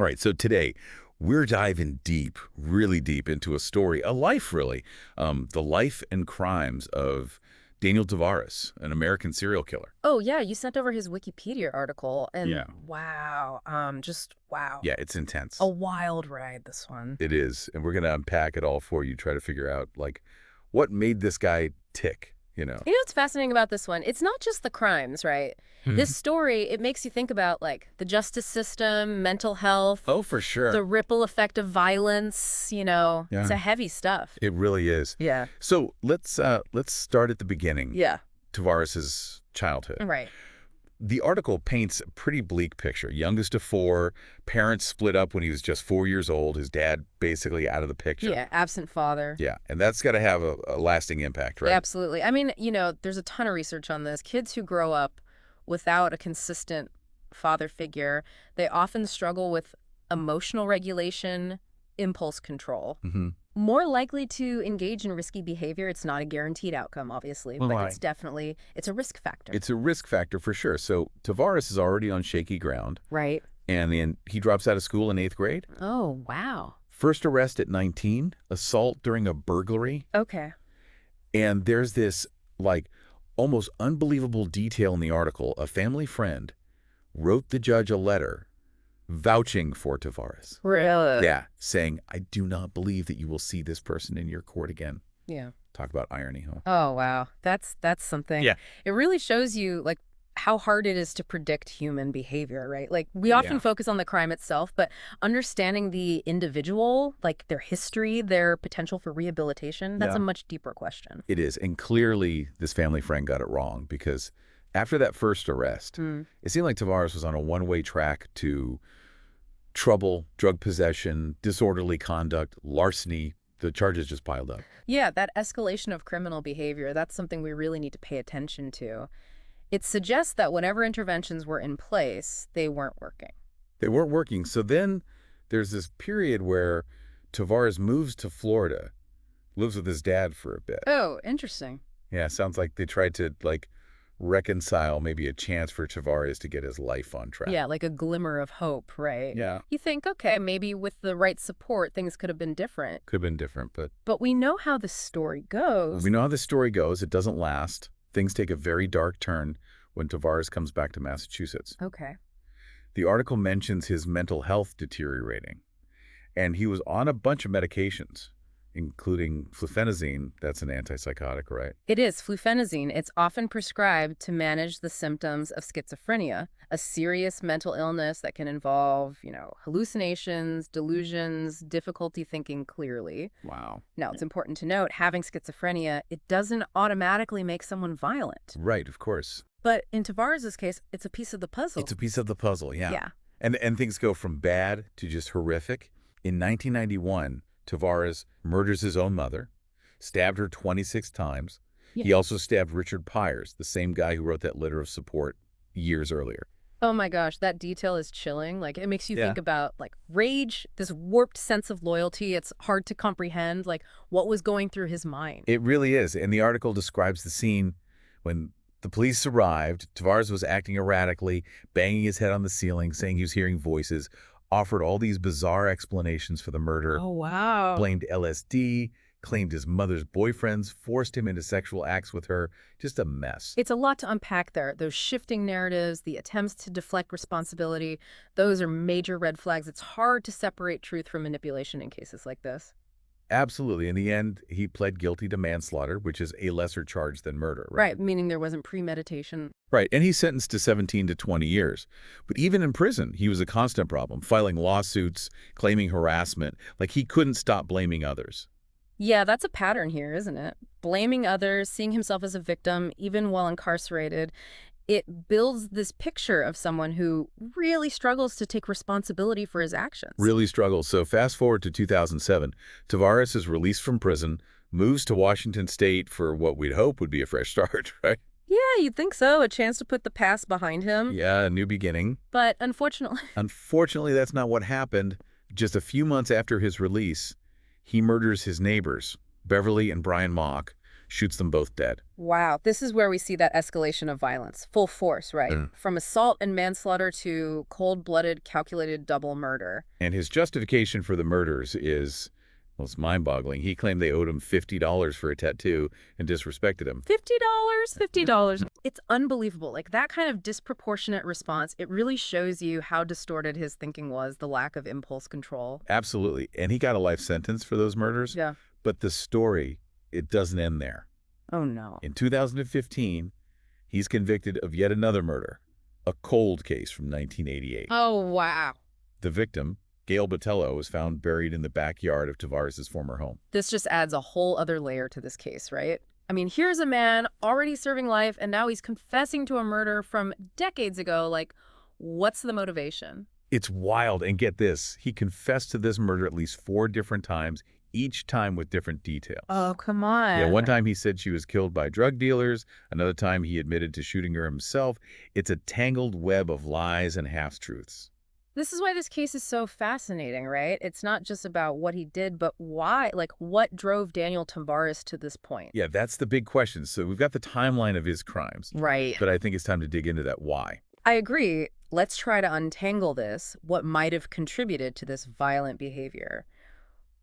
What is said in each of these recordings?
All right, so today we're diving deep, really deep into a story, a life really, the life and crimes of Daniel Tavares, an American serial killer. Oh, yeah, you sent over his Wikipedia article, and Yeah. wow, just wow. Yeah, it's A intense. wild ride, this one. It is, and we're going to unpack it all for you, try to figure out, like, what made this guy tick, you know? You know what's fascinating about this one? It's not just the crimes, right? This Mhm. story, it makes you think about, like, the justice system, mental health, Oh, for sure. the ripple effect of violence, it's Yeah, a heavy stuff. it really is. Yeah. So let's start at the beginning, Yeah. Tavares's childhood. Right. The article paints a pretty bleak picture. Youngest of four, parents split up when he was just 4 years old, his dad basically out of the picture. Yeah, absent father. Yeah, and that's got to have a lasting impact, right? Absolutely. I mean, there's a ton of research on this. Kids who grow up without a consistent father figure, they often struggle with emotional regulation, impulse control. Hmm. More likely to engage in risky behavior. It's not a guaranteed outcome, obviously, but Why? it's a risk factor. It's a risk factor for sure. So Tavares is already on shaky ground, Right. and then he drops out of school in eighth grade. Oh, wow. First arrest at 19, assault during a burglary. Okay. And there's this, like, almost unbelievable detail in the article. A family friend wrote the judge a letter vouching for Tavares. Really? Yeah, saying, I do not believe that you will see this person in your court again. Yeah. Talk about irony, huh? Oh, wow. That's something. Yeah. It really shows you, like, how hard it is to predict human behavior, right? Like, we often Yeah. focus on the crime itself, but understanding the individual, like their history, their potential for rehabilitation, that's Yeah. a much deeper question. It is. And clearly, this family friend got it wrong because after that first arrest, Mm. it seemed like Tavares was on a one-way track to trouble, drug possession, disorderly conduct, larceny. The charges just piled up. Yeah, that escalation of criminal behavior, that's something we really need to pay attention to. It suggests that whatever interventions were in place, they weren't working. They weren't working. So then there's this period where Tavares moves to Florida, lives with his dad for a bit. Oh, interesting. Yeah, sounds like they tried to, like, reconcile maybe a chance for Tavares to get his life on track. Yeah, like a glimmer of hope, right? Yeah. You think, okay, maybe with the right support, things could have been different. Could have been different, but But we know how the story goes. we know how the story goes. It doesn't last. Things take a very dark turn when Tavares comes back to Massachusetts. Okay. The article mentions his mental health deteriorating, and he was on a bunch of medications, including flufenazine. That's an antipsychotic, right? It is flufenazine. It's often prescribed to manage the symptoms of schizophrenia, a serious mental illness that can involve, hallucinations, delusions, difficulty thinking clearly. Wow. Now, it's important to note, having schizophrenia, it doesn't automatically make someone violent. Right, of course. But in Tavares' case, it's a piece of the puzzle. It's a piece of the puzzle, yeah. Yeah. And things go from bad to just horrific. In 1991, Tavares murders his own mother, stabbed her 26 times. Yeah. He also stabbed Richard Pyers, the same guy who wrote that letter of support years earlier. Oh my gosh, that detail is chilling. Like, it makes you Yeah. think about, like, rage, this warped sense of loyalty. It's hard to comprehend, like, what was going through his mind. It really is. And the article describes the scene when the police arrived. Tavares was acting erratically, banging his head on the ceiling, saying he was hearing voices, offered all these bizarre explanations for the murder, Oh, wow. blamed LSD, claimed his mother's boyfriends, forced him into sexual acts with her. Just a mess. It's a lot to unpack there. Those shifting narratives, the attempts to deflect responsibility, those are major red flags. It's hard to separate truth from manipulation in cases like this. Absolutely. In the end, he pled guilty to manslaughter, which is a lesser charge than murder. Right. Right, meaning there wasn't premeditation. Right. And he's sentenced to 17 to 20 years. But even in prison, he was a constant problem, filing lawsuits, claiming harassment. Like, he couldn't stop blaming others. Yeah, that's a pattern here, isn't it? Blaming others, seeing himself as a victim, even while incarcerated. It builds this picture of someone who really struggles to take responsibility for his actions. Really struggles. So fast forward to 2007, Tavares is released from prison, moves to Washington State for what we'd hope would be a fresh start, right? Yeah, you'd think so. A chance to put the past behind him. Yeah, a new beginning. But unfortunately, Unfortunately, that's not what happened. Just a few months after his release, he murders his neighbors, Beverly and Brian Mock, shoots them both dead. Wow, this is where we see that escalation of violence. Full force, right? From assault and manslaughter to cold-blooded, calculated double murder. And his justification for the murders is, well, it's mind-boggling. He claimed they owed him $50 for a tattoo and disrespected him. $50? $50. It's unbelievable. Like, that kind of disproportionate response, it really shows you how distorted his thinking was, the lack of impulse control. Absolutely. And he got a life sentence for those murders. Yeah. But the story, it doesn't end there. Oh, no. In 2015, he's convicted of yet another murder, a cold case from 1988. Oh, wow. The victim, Gail Botello, was found buried in the backyard of Tavares' former home. This just adds a whole other layer to this case, right? I mean, here's a man already serving life, and now he's confessing to a murder from decades ago. Like, what's the motivation? It's wild. And get this, he confessed to this murder at least 4 different times, each time with different details. Oh, come on. Yeah, one time he said she was killed by drug dealers. Another time he admitted to shooting her himself. It's a tangled web of lies and half-truths. This is why this case is so fascinating, right? It's not just about what he did, but why, like what drove Daniel Tavares to this point. Yeah, that's the big question. So we've got the timeline of his crimes. Right. But I think it's time to dig into that why. I agree. Let's try to untangle this, what might have contributed to this violent behavior.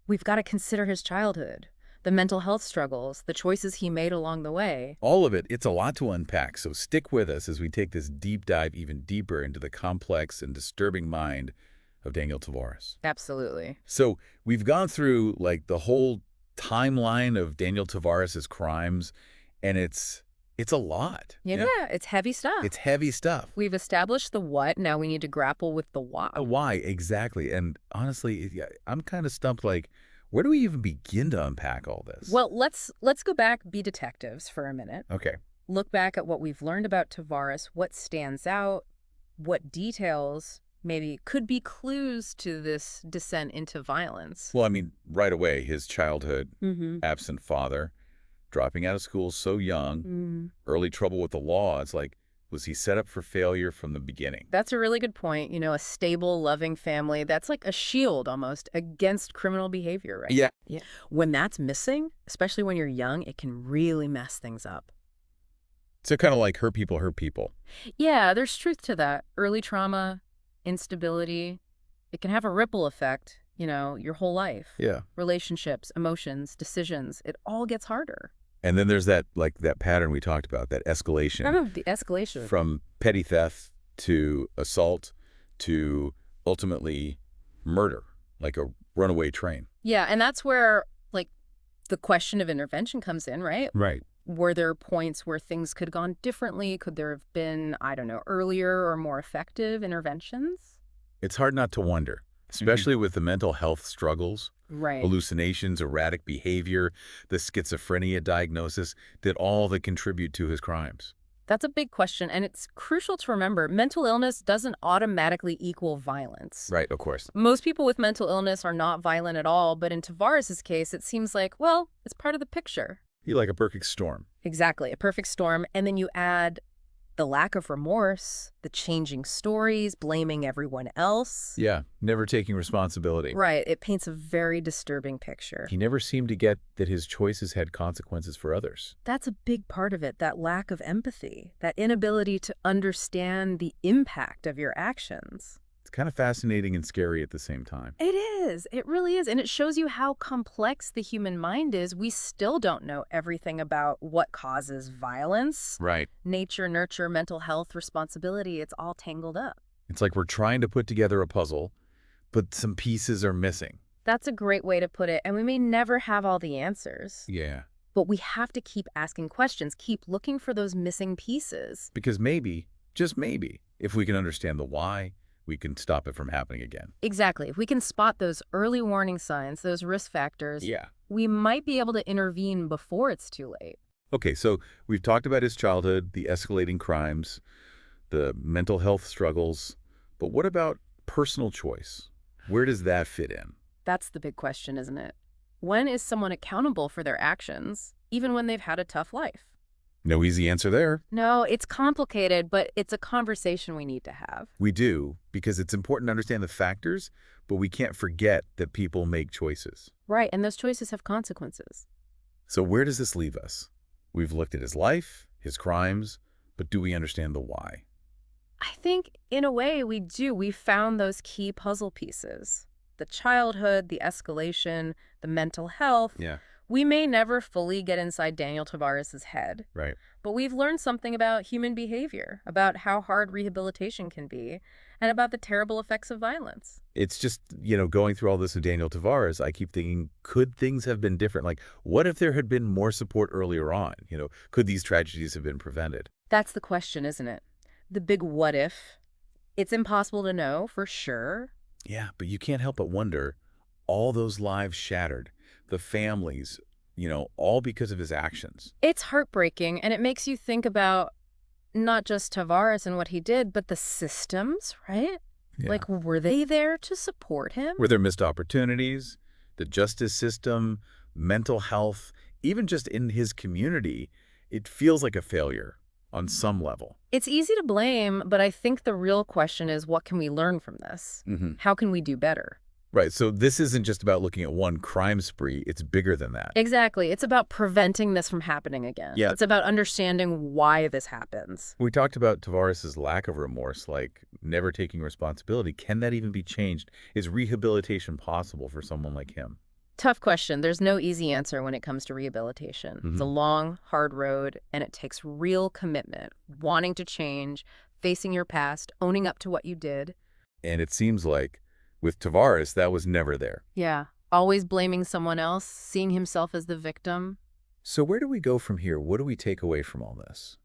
We've got to consider his childhood, the mental health struggles, the choices he made along the way. All of it, it's a lot to unpack, so stick with us as we take this deep dive even deeper into the complex and disturbing mind of Daniel Tavares. Absolutely. So we've gone through like the whole timeline of Daniel Tavares' crimes, and it's a lot. Yeah, it's heavy stuff. It's heavy stuff. We've established the what, now we need to grapple with the why. Why, exactly. And honestly, I'm kind of stumped, like, where do we even begin to unpack all this? Well, let's go back, be detectives for a minute. Okay. Look back at what we've learned about Tavares, what stands out, what details maybe could be clues to this descent into violence. Well, I mean, right away, his childhood, Mm-hmm. absent father, dropping out of school so young, early trouble with the law. It's like, was he set up for failure from the beginning? That's a really good point. You know, a stable, loving family, that's like a shield almost against criminal behavior, right? Yeah. Yeah. When that's missing, especially when you're young, it can really mess things up. So kind of like hurt people hurt people. Yeah, there's truth to that. Early trauma, instability, it can have a ripple effect, you know, your whole life. Yeah. Relationships, emotions, decisions, it all gets harder. And then there's that, like, that pattern we talked about, that escalation. Remember the escalation. From petty theft to assault to ultimately murder, like a runaway train. Yeah, and that's where, like, the question of intervention comes in, right? Right. Were there points where things could have gone differently? Could there have been, I don't know, earlier or more effective interventions? It's hard not to wonder, especially with the mental health struggles, Right. hallucinations, erratic behavior, the schizophrenia diagnosis, did all that contribute to his crimes. That's a big question, and it's crucial to remember mental illness doesn't automatically equal violence. Right, of course. Most people with mental illness are not violent at all, but in Tavares' case, it seems like, well, it's part of the picture. He like a perfect storm. Exactly, a perfect storm. And then you add the lack of remorse, the changing stories, blaming everyone else. Yeah, never taking responsibility. Right, it paints a very disturbing picture. He never seemed to get that his choices had consequences for others. That's a big part of it, that lack of empathy, that inability to understand the impact of your actions. It's kind of fascinating and scary at the same time. It is. It really is. And it shows you how complex the human mind is. We still don't know everything about what causes violence. Right. Nature, nurture, mental health, responsibility. It's all tangled up. It's like we're trying to put together a puzzle, but some pieces are missing. That's a great way to put it. And we may never have all the answers. Yeah. But we have to keep asking questions, keep looking for those missing pieces. Because maybe, just maybe, if we can understand the why, we can stop it from happening again. Exactly. If we can spot those early warning signs, those risk factors, we might be able to intervene before it's too late. Okay, so we've talked about his childhood, the escalating crimes, the mental health struggles, but what about personal choice? Where does that fit in? That's the big question, isn't it? When is someone accountable for their actions, even when they've had a tough life? No easy answer there. No, it's complicated, but it's a conversation we need to have. We do, because it's important to understand the factors, but we can't forget that people make choices. Right, and those choices have consequences. So where does this leave us? We've looked at his life, his crimes, but do we understand the why? I think, in a way, we do. We found those key puzzle pieces. The childhood, the escalation, the mental health. Yeah, We may never fully get inside Daniel Tavares' head, right. but we've learned something about human behavior, about how hard rehabilitation can be, and about the terrible effects of violence. It's just, going through all this with Daniel Tavares, I keep thinking, could things have been different? Like, what if there had been more support earlier on? Could these tragedies have been prevented? That's the question, isn't it? The big what if. It's impossible to know for sure. Yeah, but you can't help but wonder, all those lives shattered, the families, all because of his actions. It's heartbreaking, and it makes you think about not just Tavares and what he did, but the systems, right? Yeah. Like, were they there to support him? Were there missed opportunities, the justice system, mental health, even just in his community, it feels like a failure on some level. It's easy to blame, but I think the real question is, what can we learn from this? Hmm. How can we do better? Right, so this isn't just about looking at one crime spree, it's bigger than that. Exactly. It's about preventing this from happening again. Yeah. It's about understanding why this happens. We talked about Tavares' lack of remorse, like never taking responsibility. Can that even be changed? Is rehabilitation possible for someone like him? Tough question. There's no easy answer when it comes to rehabilitation. It's a long, hard road, and it takes real commitment, wanting to change, facing your past, owning up to what you did. And it seems like with Tavares, that was never there. Yeah. Always blaming someone else, seeing himself as the victim. So where do we go from here? What do we take away from all this?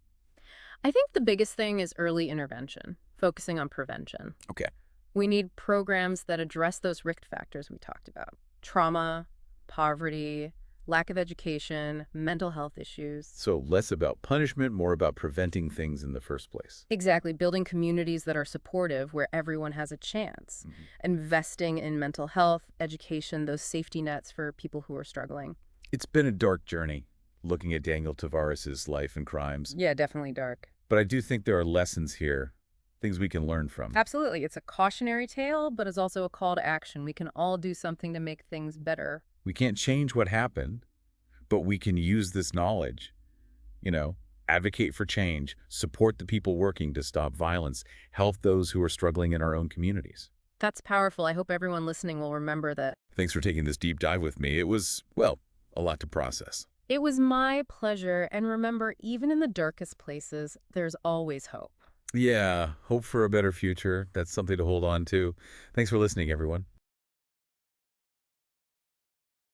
I think the biggest thing is early intervention, focusing on prevention. Okay. We need programs that address those risk factors we talked about. Trauma, poverty, lack of education, mental health issues. So less about punishment, more about preventing things in the first place. Exactly, building communities that are supportive where everyone has a chance. Investing in mental health, education, those safety nets for people who are struggling. It's been a dark journey, looking at Daniel Tavares' life and crimes. Yeah, definitely dark. But I do think there are lessons here, things we can learn from. Absolutely. It's a cautionary tale, but it's also a call to action. We can all do something to make things better. We can't change what happened, but we can use this knowledge, advocate for change, support the people working to stop violence, help those who are struggling in our own communities. That's powerful. I hope everyone listening will remember that. Thanks for taking this deep dive with me. It was, well, a lot to process. It was my pleasure. And remember, even in the darkest places, there's always hope. Yeah, hope for a better future. That's something to hold on to. Thanks for listening, everyone.